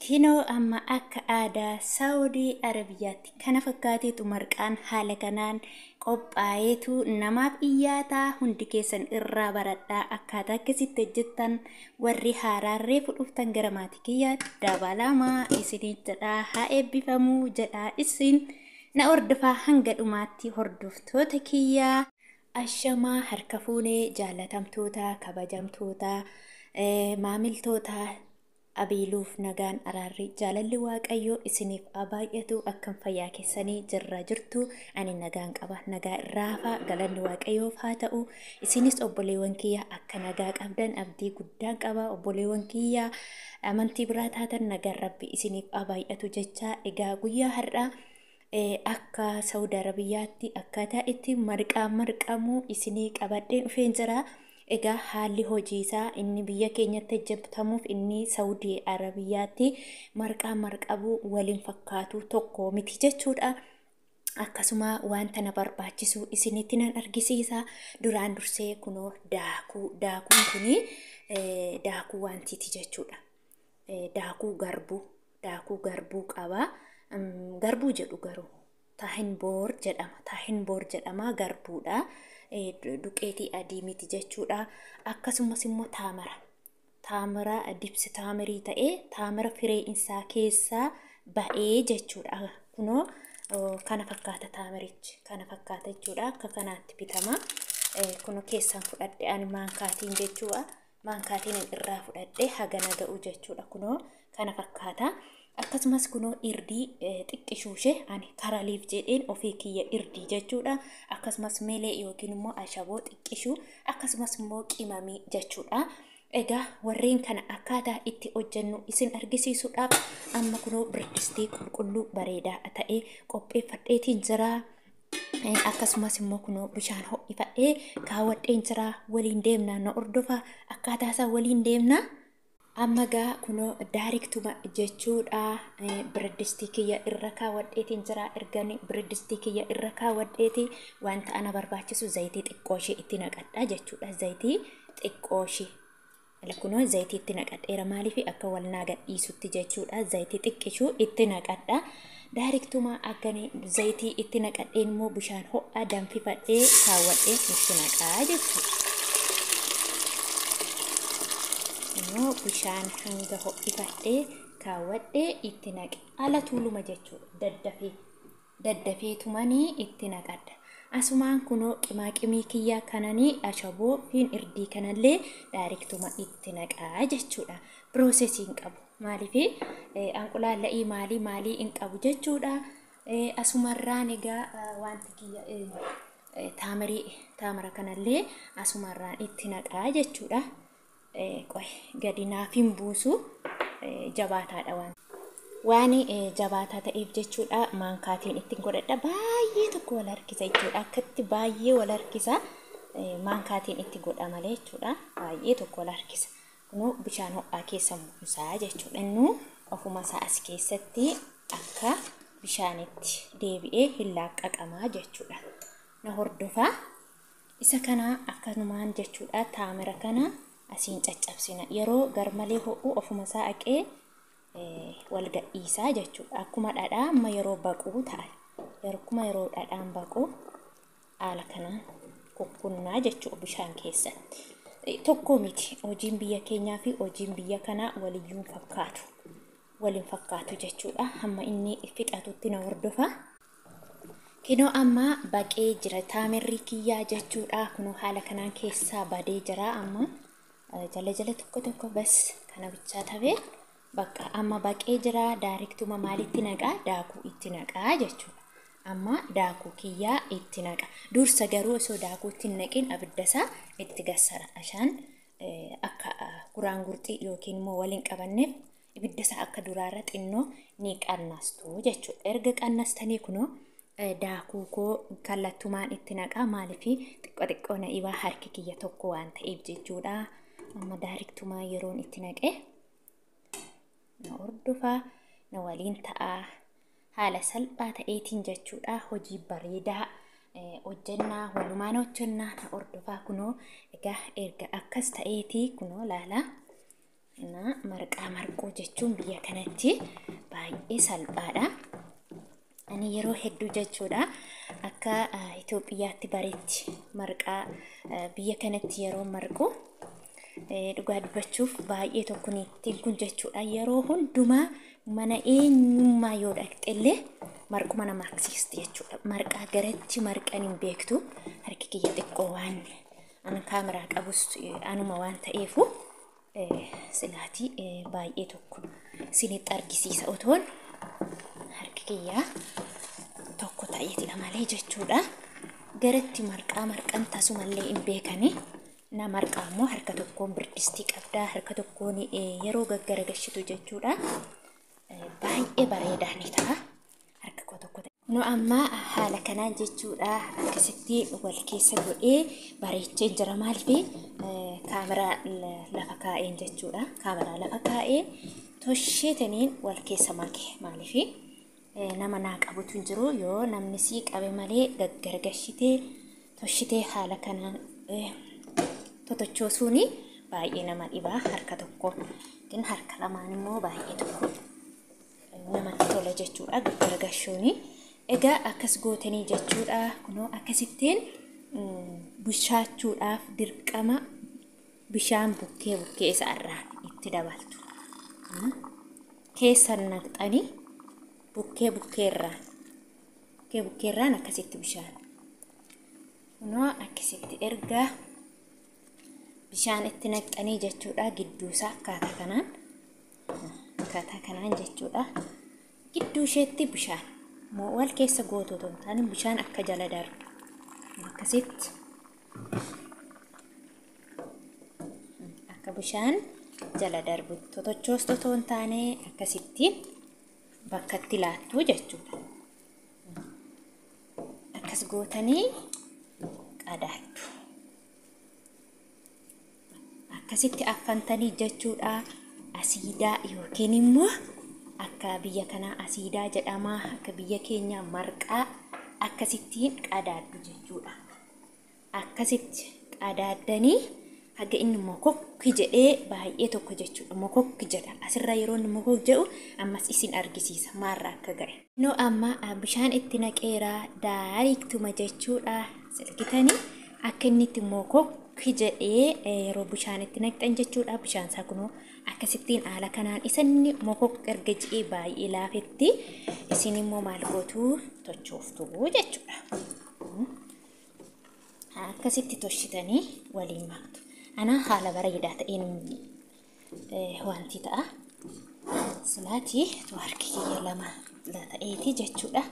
Kinoo amma akka aadaa Saawudii Arabiyaatti kana fakkaateetu marqaan haala kanaan qophaa'eetu namaaf iyyaataa hundi keessan irraa baradhaa akkaataa akkasitti hojjettan warri haaraarree fudhuftan gara maatii kiyyaa dabalamaa isinii jedhaa haa eebbifamuu jedhaa isin na hordofaa hanga dhumaatti hordoftoota kiyyaa ashamaa harka fuunee jaalatamtoota kabajamtoota maamiltoota abiiluuf nagaan araarri jaalalli waaqayyoo isiniif abaay'atu akkam fayyaa keessanii jirra jirtu ani nagaan qaba nagaa irraafa galanni waaqayyoof haa ta'u isinis obboleewwan kiyya akka nagaa qabdan abdii guddaan qaba obboleewwan kiyya amantii biraa taatan nagaan rabbi isiniif abaay'atu jecha egaa guyyaa har'a akka Saawudii Arabiyaatti akkaataa itti marqamu isinii qabadheen dhufeen jira. Egaa haalli hojii isaa inni biyya keenyatti hojjetamuuf inni Saawudii Arabiyaatti marqabu waliin fakkaatu tokko miti jechuudha. Akkasuma wanta na barbaachisu isinitti nan argisiisa. Duraan dursee kunoo daakuun kuni daakuu wantiiti jechuudha. Daakuu garbuu qaba. Garbuu jedhu garuu taahin boor jedhama garbuudha. Duqeetii adii miti jechuudha. Akkasumas immoo taamira dibsi taamirii ta'ee taamira firee isaa keessaa ba'ee jechuudha. Kunoo kana fakkaata taamirichi kana fakkaata jechuudha. Akka kanaatti bitama. Kunoo keessaan fudhadhe ani maankaatiin jechuudha. Maankaatiin irraa fudhadhe hagana ga'u jechuudha. Kunoo kana fakkaata. Akkasumas kunoo irdii xiqqishuushee ani karaliif jedheen ofii kiyya irdii jechuudha. Akkasumas meelee yookiin immoo ashaboo xiqqishuu akkasumas immoo qimamii jechuudha. Egaa warreen kana akkaataa itti hojjennu isin argisiisuudhaaf amma kunoo birdistii qulqulluu bareedaa ta'e qopheeffadheetiin jira. Akkasumas immoo kunoo bishaan ho'ifadhee kaawwadheen jira. Waliin deemna na hordofa akkaataa isaa waliin deemna. Amma gaa kunoo daariktuma jechuudha. Birdistii kiyya irra kaawwadheetiin jira. Ergani birdistii kiyya irra kaawwadheeti wanta ana barbaachisu zayitii xiqqooshee itti naqadha jechuudha. Zayitii xiqqooshee kunoo zayitii itti naqadheera maaliif akka wal naa gadhiisutti jechuudha. Zayitii xiqqishuu itti naqadha. Daariktuma akkani zayitii itti naqadheen immoo bishaan ho'aa danfifadhee kaawwadheen itti naqaa jechuudha. Bishaan hanga ho'ifadhee kaawwadhee itti naqe ala tuuluma jechuudha. Daddafeetumanii itti naqadha. Asumaan kunoo qimaaqimii kiyyaa kananii ashaboo fi irdii kanallee daariktuma itti naqaa jechuudha. Piroosesiin qabu maaliif anqulaalla'ii maalii hin qabu jechuudha. Asumarraan egaa wanti kiyya taamira kanallee asumarraan itti naqaa jechuudha. Gadi naaf hin buusu jabaataadha waan jabaataa ta'eef jechuudha. Maankaatiin ittiin godhadha baay'ee tokko wal harkisa jechuudha. Akkatti baay'ee wal harkisa maankaatiin itti godha malee jechuudha. Baay'ee tokko wal harkisa. Kunoo bishaan ho'aa keessa buusaa jechuudha. Innuu ofuma isaa as keessatti akka bishaanitti deebi'ee hin laaqqaqamaa jechuudha. Na hordofaa isa kana akkanumaan jechuudha. Taamira kana asiin caccabsina yeroo garmalee ho'u ofuma isaa aqee wal gadhiisaa jechuudha. Akkuma dhadhaa amma yeroo baquu ta'a. Yeroo dhadhaan baqu haala kanaan kukkunnaa jechuudha bishaan keessatti. Tokko miti hojiin biyya keenyaa fi hojiin biyya kanaa waliin fakkaatu jechuudha. Amma inni fixatutti na hordofa. Kinoo amma baqee jira taamirri kiyyaa jechuudha. Kunoo haala kanaan keessaa badee jira amma. Jala tokko bas kana bichaa ta'ee bakka amma baqee jira. Daariktuma maalitti naqaa daakuu itti naqaa jechuudha. Amma daakuu kiyyaa itti naqa. Dursa garuu osoo daakuu itti naqin abiddasaa itti gassara. Ashaan akka guraangurxii yookiin immoo waliin qabanneef ibiddasaa akka duraarra xinnoo ni qannastu jechuudha. Erga qannastanii kunoo daakuu koo kallattumaan itti naqaa maaliif xiqqoo na ibaa harki kiyya tokko waan ta'eef jechuudha. Amma daariktuma yeroon itti naqe na hordofaa na waliin ta'aa haala salphaa ta'eetiin jechuudha. Hojii bareedaa hojjennaa walumaan hojjennaa na hordofaa kunoo egaa erga akkas ta'eetii kunoo laala marqaa marquu jechuun biyya kanatti baay'ee salphaadha. Ani yeroo hedduu jechuudha akka Itoophiyaatti bareetti marqaa biyya kanatti yeroo marqu dhugaa dubbachuuf baay'ee tokkoon kun jechuudha yeroo hundumaa mana eenyummaa yoo dhaqxellee marquma nama agarsiisti jechuudha. Marqaa garatti marqan hin beektu harki kiyya xiqqoo waan an kaameraa qabus anuma waan ta'eefu silaatii baay'ee tokko isinitti argisiisa otoon harki kiyya tokko ta'eetidha malee jechuudha. Garatti marqan tasumallee hin beekani. Na marqaa immoo harka tokkoon birdistii qabdaa harka tokkoon yeroo gaggaragashitu jechuudha. Baay'ee bareedaa ni ta'a harka koo tokko ta'e. No amma haala kanaan jechuudha akkasitti wal keessa godhee bareechee jira maaliif kaameraa lafa kaa'een jechuudha. Kaameraa lafa kaa'ee tosheetaniin wal keessa make maaliif nama naa qabutu hin jiru yoo namni sii qabe malee gaggargashitee toshitee haala kanaan totochoosuuni baay'ee nama dhibaa harka tokko ግን harka lamaan immoo baay'ee tokko namatti tola jechuudha gaggargashuuni. Egaa akkas gootanii jechuudha kunoo akkasittiin bishaachuudhaaf dirqama bishaan bukkee isaarraan itti dabaltu. Keessan naqxanii bukkeerraan akkasitti bishaan kunoo akkasitti erga bishaan itti naqxanii jechuudha gidduusaa akkaataa kanaan jechuudha gidduu isheetti bishaan moo wal keessa goototu taane bishaan akka jala darbu akkasitti akka bishaan jala darbu totochoostotoon taane akkasitti bakkatti laattuu jechuudha. Akkas gootanii qadaaddu. Akkasitti affantanii jechuudha asiidaa yookiin immoo akka biyya kanaa asiidaa jedhama akka biyya keenya marqaa akkasittiin qadaaddu jechuudha. Akkasitti qadaaddanii haga inni mokokki jedhee baay'ee tokko jechuudha. Mokokki jedha asirra yeroo inni mokokki jedhu ammas isin argisiisa maarraa akka ga'e. No amma bishaan itti naqeeraa daariiktuma jechuudha silkitanii akka inni itti mokokki jedhee yeroo bishaan itti naqxan jechuudha. Bishaan isaa kunoo akkasittiin haala kanaan isinni mokokki erga jedhee baay'ee laafetti isin immoo maal gootu tochooftu jechuudha. Akkasitti toshitanii waliin maktu. Ana haala bareedaa ta'een wanti ta'a. Silaatii tu harki kiyya lama ta'eeti jechuudha.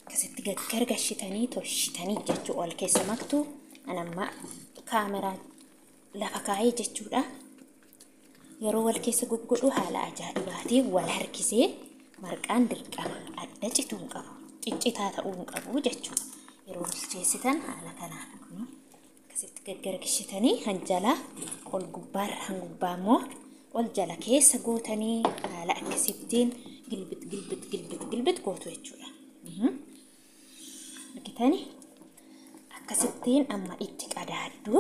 Akkasitti gaggargashitanii toshitanii jechuudha wal keessa maktu. Anamma kaameraa lafa kaa'ee jechuudha. Yeroo wal keessa goggodhu haala ajaa'ibaatiin wal harkisee marqaan dirqama adda cituu hin qabu ciccitaa ta'uu hin qabu jechuudha. Yeroo bilcheessitan haala kanaan akkasitti gaggargashitanii hanjala ol gubbaarra hangubbaa immoo ol jala keessa gootanii haala akkasittiin gilbit gootu jechuudha. Argitanii akkasittiin amma itti qadaaddu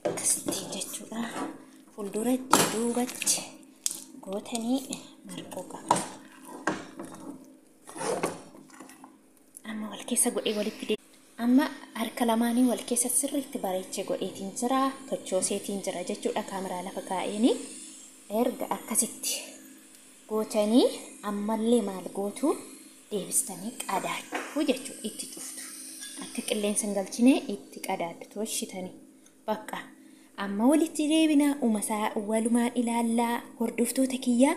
akkasittiin jechuudha. Fuulduratti duubatti gootanii marquu qaba. Amma wal keessa godhee walitti amma harka lamaanii wal keessa sirriitti bareechee godheetiin jira tochooseetiin jira jechuudha. Kaameraa lafa kaa'eeni erga akkasitti gootanii ammallee maal gootu deebistanii qadaaddu jechuudha. Itti cuftu akka qilleensa hin galchine itti qadaaddu toshitanii bakka. Amma walitti deebinaa uumasaa walumaan ilaallaa hordoftoota kiyyaa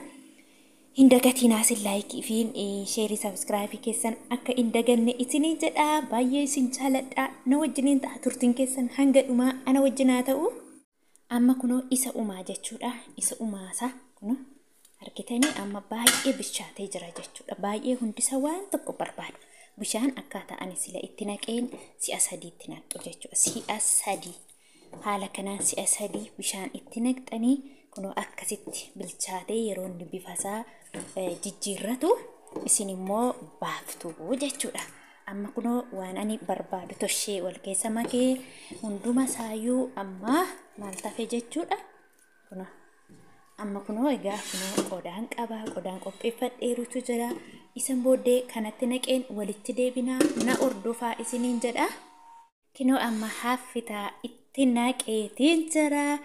hin dagatinaa sin laayikii fi sheerii sabskiraaybii keessan akka hin daganne isinii jedha. Baay'ee isin jaaladha. Na wajjiniin ta'a turtiin keessan hanga dhumaa ana wajjinaa ta'u. Amma kunoo isa uumaa jechuudha. Isa uumaasaa kunoo argitanii amma baay'ee bishaatee jira jechuudha. Baay'ee hundisa waan tokko barbaadu. Bishaan akkaataa ani sila itti naqeen si'a sadiitti naqxu jechuudha. Si'a sadii. Haala kanaan si'a sadii bishaan itti naqxanii kunoo akkasitti bilchaatee yeroo inni bifasaa jijjiirratu isin immoo baaftu jechuudha. Amma kunoo waan ani barbaadu toshee wal keessa makee hunduma saayyuu amma maal tafe jechuudha. Kunoo amma kunoo egaa kunoo qodaan qaba, qodaan qopheeffadheerutu jira. Isin booddee kanatti naqeen walitti deebinaa na ordofaa isiniin jedha. Kinoo amma haffitaa itti naqeetiin jira.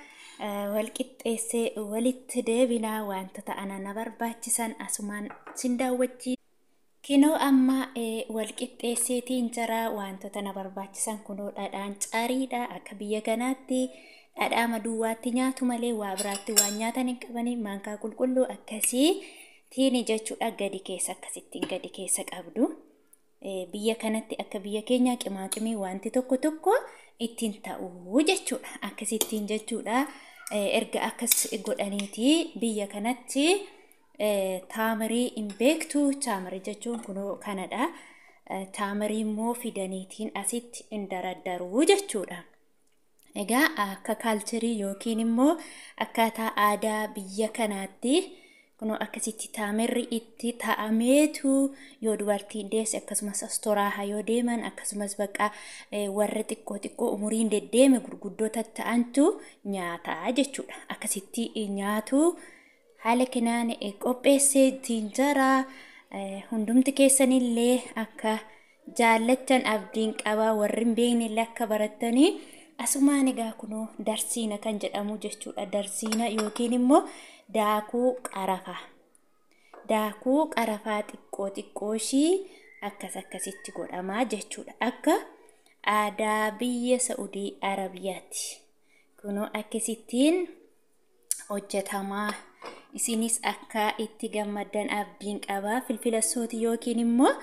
Wal qixxeessee walitti deebinaa wantoota ana barbaachisan asumaan sin daawwachi. Kinoo amma wal qixxeesseetiin jira wantoota na barbaachisan kunoo dhadhaan cariidha akka biyya kanaatti. Dhadhaa maduwaatti nyaatu malee waa biraatti waan nyaatan hin qabanii maankaa qulqulluu akkasii tiini jechuudha gadi keessa akkasittiin gadi keessa qabdu. Biyya kanatti akka biyya keenya qimaaqimii wanti tokko ittiin ta'uu jechuudha akkasittiin jechuudha. Erga akkas godhaniiti biyya kanatti taamirii hin beektu. Taamirii jechuun kunoo kanadha. Taamirii immoo fidaniitiin asitti hin daraddaruu jechuudha. Egaa akka kaalcherii yookiin immoo akkaataa aadaa biyya kanaatti kunoo akkasitti taamirri itti ta'ameetu yoo dubartiin deesse akkasumas astoraaha yoo deeman akkasumas bakka warra xiqqoo umuriin deddeeme gurguddoota ta'antu nyaataa jechuudha. Akkasitti nyaatu haala kanaan qopheesseetiin jira. Hundumti keessanillee akka jaallachan abdiin qaba warri hin beeknellee akka baratanii. Asumaan egaa kunoo darsiina kan jedhamu jechuudha. Darsiina yookiin immoo daakuu qarafaa. Daakuu qarafaa xiqqooshii akkasitti godhamaa jechuudha. Akka aadaa biyya Saa'udii Arabiyaatti. Kunoo akkasittiin hojjetamaa. Isinis akka itti gammaddan abdiin qaba. Filfila sooti yookiin immoo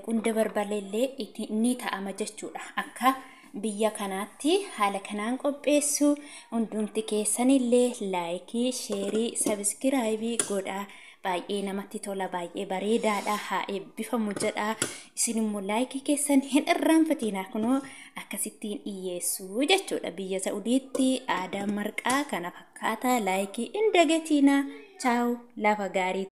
qunda barbareellee ni ta'ama jechuudha. Akka biyya kanaatti haala kanaan qopheessu hundumti keessanillee laayikii, sheerii, sabiskiraayibii godhaa. Baay'ee namatti tola, baay'ee bareedaadha. Haa eebbifamu jedha. Isin immoo laayikii keessan hin irraanfatinaa kunoo akkasittiin dhiyeessu jechuudha. Biyya Saa'udiitti aadaan marqaa kana fakkaata. Laayikii hin dagatinaa. Chaaw lafa gaarii.